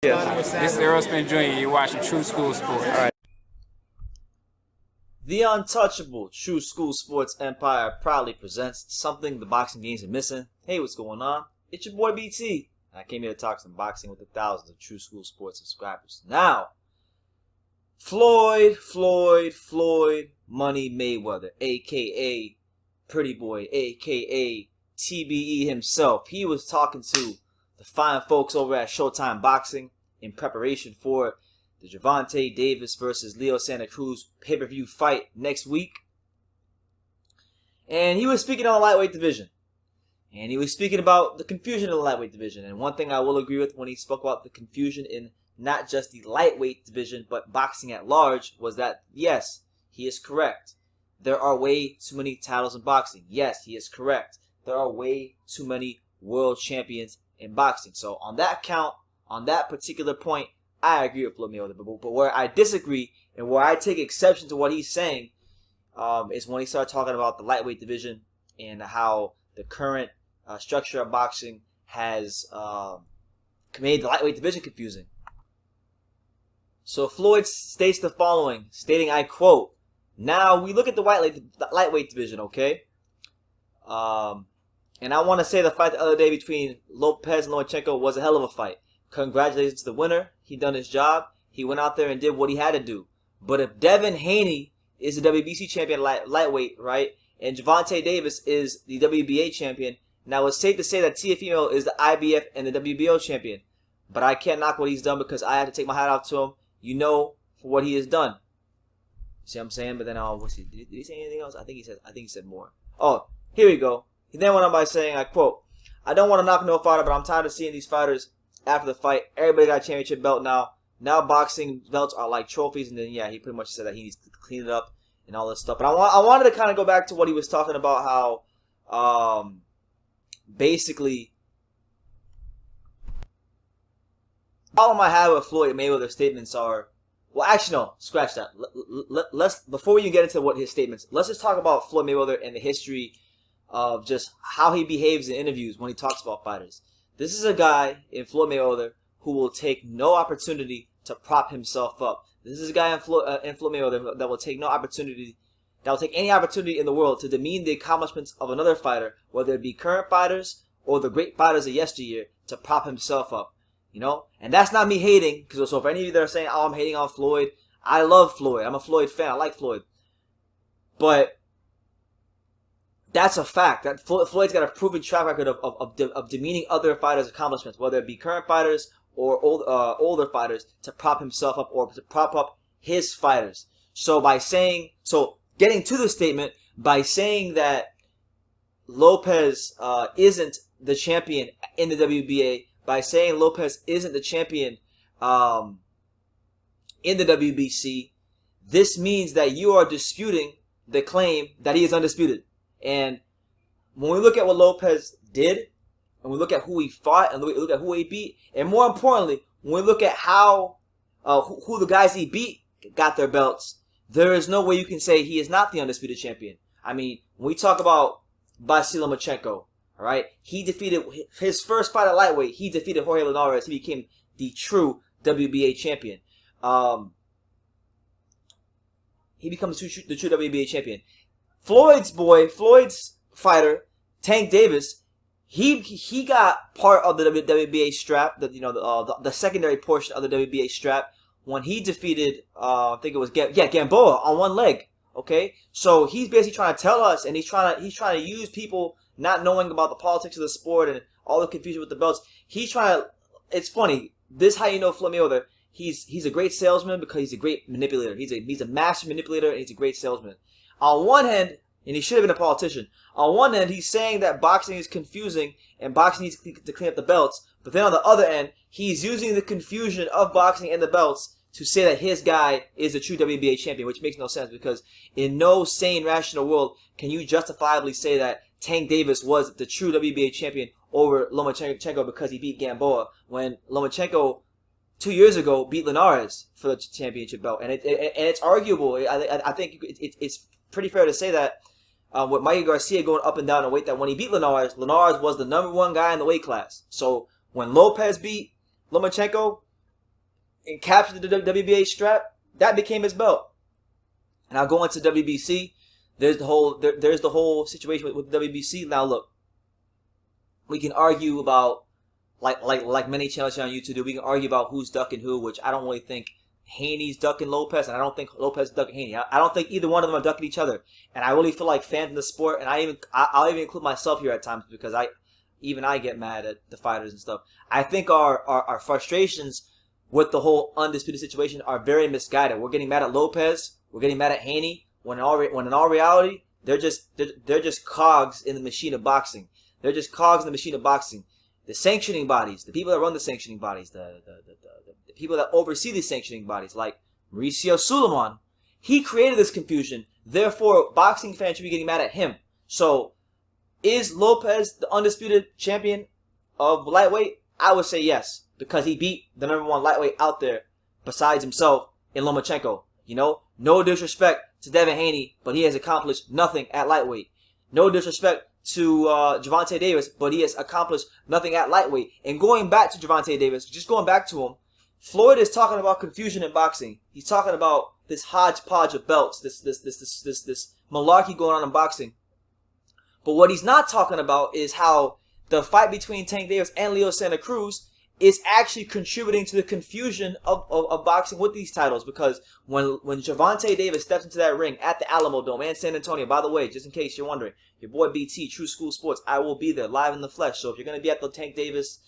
Yes. This is Aerosmith Jr. You're watching True School Sports. All right. The untouchable True School Sports Empire proudly presents something the boxing games are missing. Hey, what's going on? It's your boy BT. I came here to talk some boxing with the thousands of True School Sports subscribers. Now, Floyd Money Mayweather, aka Pretty Boy, aka TBE himself. He was talking to the fine folks over at Showtime Boxing in preparation for the Gervonta Davis versus Leo Santa Cruz pay-per-view fight next week. And he was speaking on the lightweight division. And he was speaking about the confusion in the lightweight division. And one thing I will agree with when he spoke about the confusion in not just the lightweight division, but boxing at large, was that, yes, he is correct. There are way too many titles in boxing. Yes, he is correct. There are way too many world champions in boxing. So on that count, on that particular point, I agree with Floyd Mayweather. But where I disagree and where I take exception to what he's saying is when he started talking about the lightweight division and how the current structure of boxing has made the lightweight division confusing. So Floyd states the following, stating, I quote, "Now we look at the lightweight division, okay? And I want to say the fight the other day between Lopez and Lomachenko was a hell of a fight. Congratulations to the winner. He done his job. He went out there and did what he had to do. But if Devin Haney is the WBC champion lightweight, right, and Gervonta Davis is the WBA champion, now it's safe to say that Teofimo is the IBF and the WBO champion. But I can't knock what he's done because I have to take my hat off to him, for what he has done." See what I'm saying? But then, did he say anything else? I think he said more. Oh, here we go. He then went on by saying, I quote, "I don't want to knock no fighter, but I'm tired of seeing these fighters after the fight. Everybody got a championship belt now. Now boxing belts are like trophies." And then, yeah, he pretty much said that he needs to clean it up and all this stuff. But I wanted to kind of go back to what he was talking about, how basically the problem I have with Floyd Mayweather's statements are, well, actually, no, scratch that. Let's before we even get into what his statements, let's just talk about Floyd Mayweather and the history of just how he behaves in interviews when he talks about fighters. This is a guy in Floyd Mayweather who will take no opportunity to prop himself up. This is a guy in Floyd Mayweather that will take any opportunity in the world to demean the accomplishments of another fighter, whether it be current fighters or the great fighters of yesteryear, to prop himself up. And that's not me hating, because so for any of you that are saying, "Oh, I'm hating on Floyd," I love Floyd. I'm a Floyd fan. I like Floyd. But that's a fact. That Floyd's got a proven track record of demeaning other fighters' accomplishments, whether it be current fighters or older fighters, to prop himself up or to prop up his fighters. So getting to the statement, by saying that Lopez isn't the champion in the WBA, by saying Lopez isn't the champion in the WBC, this means that you are disputing the claim that he is undisputed. And when we look at what Lopez did, and we look at who he fought, and we look at who he beat, and more importantly, when we look at how who the guys he beat got their belts, there is no way you can say he is not the undisputed champion. I mean, when we talk about Vasily Lomachenko, all right, he defeated his first fight at lightweight. He defeated Jorge Linares. He became the true WBA champion. He becomes the true WBA champion. Floyd's fighter, Tank Davis, he got part of the WBA strap, the secondary portion of the WBA strap when he defeated, I think it was Gamboa on one leg. Okay, so he's basically trying to tell us, and he's trying to use people not knowing about the politics of the sport and all the confusion with the belts. It's funny. This is how you know Floyd Mayweather. He's a great salesman because he's a great manipulator. He's a master manipulator, and he's a great salesman. On one hand, and he should have been a politician, on one hand, he's saying that boxing is confusing and boxing needs to clean up the belts. But then on the other end, he's using the confusion of boxing and the belts to say that his guy is a true WBA champion, which makes no sense, because in no sane, rational world can you justifiably say that Tank Davis was the true WBA champion over Lomachenko because he beat Gamboa, when Lomachenko 2 years ago beat Linares for the championship belt. And it's arguable. I think it's pretty fair to say that with Mikey Garcia going up and down in weight, that when he beat Linares was the #1 guy in the weight class. So when Lopez beat Lomachenko, and captured the WBA strap, that became his belt. And I'll go into WBC. There's the whole situation with WBC. Now look, we can argue about like many channels here on YouTube do. We can argue about who's ducking who, which I don't really think Haney's ducking Lopez, and I don't think Lopez is ducking Haney. I don't think either one of them are ducking each other. And I really feel like fans in the sport, and I'll even include myself here at times because I get mad at the fighters and stuff. I think our frustrations with the whole undisputed situation are very misguided. We're getting mad at Lopez. We're getting mad at Haney. When in all reality, they're just cogs in the machine of boxing. They're just cogs in the machine of boxing. The sanctioning bodies, the people that run the sanctioning bodies, the people that oversee these sanctioning bodies, like Mauricio Suleiman, he created this confusion. Therefore, boxing fans should be getting mad at him. So, is Lopez the undisputed champion of lightweight? I would say yes, because he beat the #1 lightweight out there besides himself in Lomachenko. You know, no disrespect to Devin Haney, but he has accomplished nothing at lightweight. No disrespect to Gervonta Davis, but he has accomplished nothing at lightweight. And going back to Gervonta Davis, just going back to him, Floyd is talking about confusion in boxing. He's talking about this hodgepodge of belts, this malarkey going on in boxing. But what he's not talking about is how the fight between Tank Davis and Leo Santa Cruz is actually contributing to the confusion of boxing with these titles. Because when Gervonta Davis steps into that ring at the Alamo Dome and San Antonio, by the way, just in case you're wondering, your boy BT, True School Sports, I will be there live in the flesh. So if you're going to be at the Tank Davis,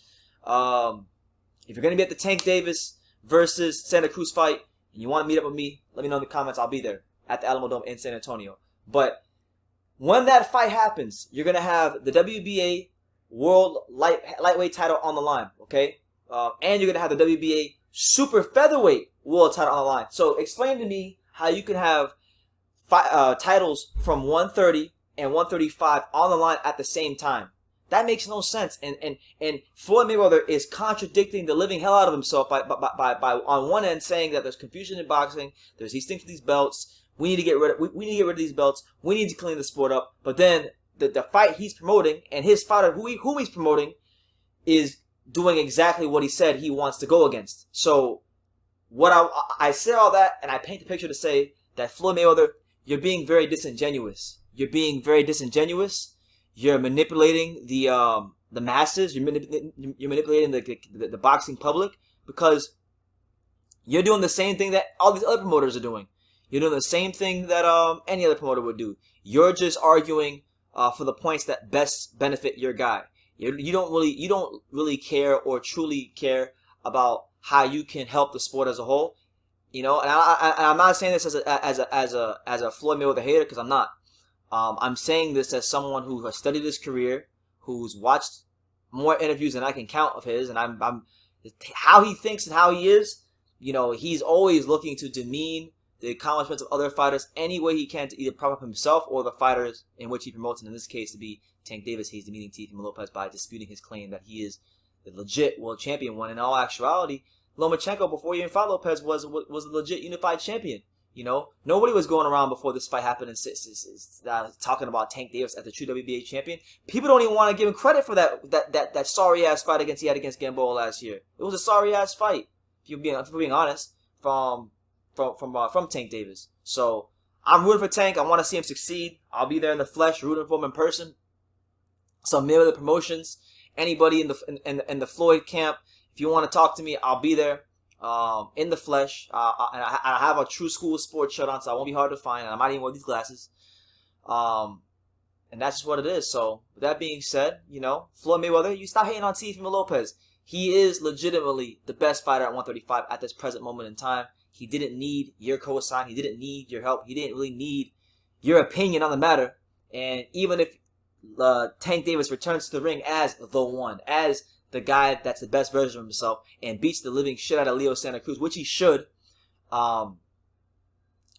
versus Santa Cruz fight, and you want to meet up with me, let me know in the comments. I'll be there at the Alamo Dome in San Antonio. But when that fight happens, you're going to have the WBA World Lightweight title on the line, okay? And you're going to have the WBA Super Featherweight World title on the line. So explain to me how you can have titles from 130 and 135 on the line at the same time. That makes no sense. And Floyd Mayweather is contradicting the living hell out of himself by on one end saying that there's confusion in boxing, there's these things with these belts. We need to get rid of these belts. We need to clean the sport up. But then the fight he's promoting and his fighter whom he's promoting is doing exactly what he said he wants to go against. So what I say all that, and I paint the picture to say that Floyd Mayweather, you're being very disingenuous. You're being very disingenuous. You're manipulating the masses. You're manipulating the boxing public because you're doing the same thing that all these other promoters are doing. You're doing the same thing that any other promoter would do. You're just arguing for the points that best benefit your guy. You don't really care or truly care about how you can help the sport as a whole. You know, and I'm not saying this as a Floyd Mayweather hater, because I'm not. I'm saying this as someone who has studied his career, who's watched more interviews than I can count of his, and I'm how he thinks and how he is. You know, he's always looking to demean the accomplishments of other fighters any way he can to either prop up himself or the fighters in which he promotes. And in this case, to be Tank Davis, he's demeaning Teofimo Lopez by disputing his claim that he is the legit world champion. When in all actuality, Lomachenko, before he even fought Lopez, was a legit unified champion. You know, nobody was going around before this fight happened and talking about Tank Davis as the true WBA champion. People don't even want to give him credit for that sorry ass fight he had against Gamboa last year. It was a sorry ass fight, if you're being honest, from Tank Davis. So I'm rooting for Tank. I want to see him succeed. I'll be there in the flesh, rooting for him in person. Some Mayweather promotions, anybody in the Floyd camp, if you want to talk to me, I'll be there. In the flesh, and I have a True School Sports shirt on, so I won't be hard to find, and I might even wear these glasses, and that's just what it is. So, with that being said, you know, Floyd Mayweather, you stop hating on Teofimo Lopez. He is legitimately the best fighter at 135 at this present moment in time. He didn't need your cosign. He didn't need your help. He didn't really need your opinion on the matter. And even if Tank Davis returns to the ring as the one, as the guy that's the best version of himself, and beats the living shit out of Leo Santa Cruz, which he should,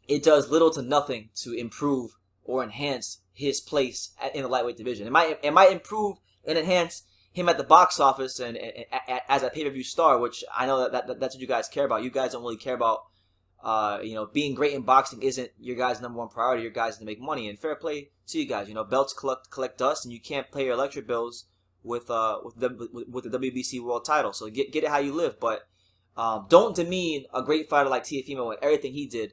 it does little to nothing to improve or enhance his place in the lightweight division. It might improve and enhance him at the box office and as a pay-per-view star, which I know that's what you guys care about. You guys don't really care about, you know, being great in boxing isn't your guys' #1 priority. Your guys to make money, and fair play to you guys. You know, belts collect dust, and you can't pay your electric bills with the WBC world title. So get it how you live. But Don't demean a great fighter like Teofimo and everything he did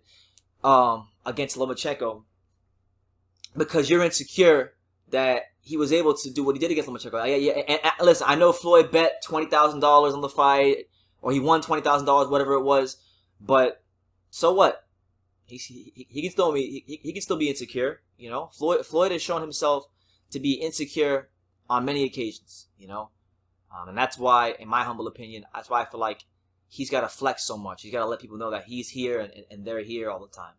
against Lomachenko because you're insecure that he was able to do what he did against Lomachenko. And listen, I know Floyd bet $20,000 on the fight, or he won $20,000, whatever it was. But so what? He can still be insecure. You know, Floyd has shown himself to be insecure on many occasions. You know, and that's why, in my humble opinion, that's why I feel like he's got to flex so much. He's got to let people know that he's here and they're here all the time.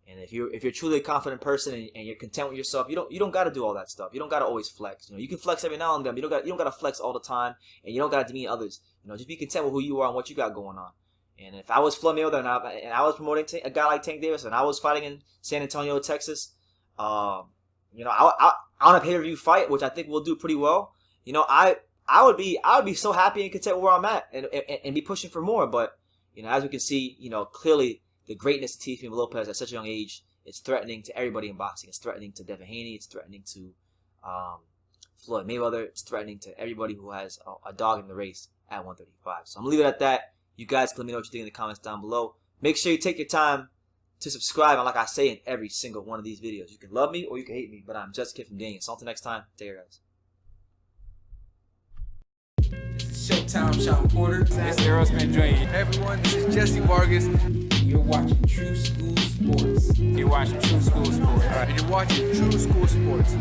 And if you're truly a confident person and you're content with yourself, you don't got to do all that stuff. You don't got to always flex. You know, you can flex every now and then. But you don't got to flex all the time, and you don't got to demean others. You know, just be content with who you are and what you got going on. And if I was Floyd Mayweather and I was promoting a guy like Tank Davis and I was fighting in San Antonio, Texas, you know, I on a pay-per-view fight, which I think we'll do pretty well. You know, I would be so happy and content with where I'm at and be pushing for more. But you know, as we can see, you know, clearly the greatness of Teofimo Lopez at such a young age is threatening to everybody in boxing. It's threatening to Devin Haney. It's threatening to Floyd Mayweather. It's threatening to everybody who has a dog in the race at 135. So I'm going to leave it at that. You guys can let me know what you think in the comments down below. Make sure you take your time to subscribe. And like I say in every single one of these videos, you can love me or you can hate me, but I'm just a kid from Daniel. So until next time, take care, guys. Showtime, Sean Porter. It's Aerosmith Jr. Hey everyone, this is Jesse Vargas. You're watching True School Sports. You're watching True School Sports. And you're watching True School Sports.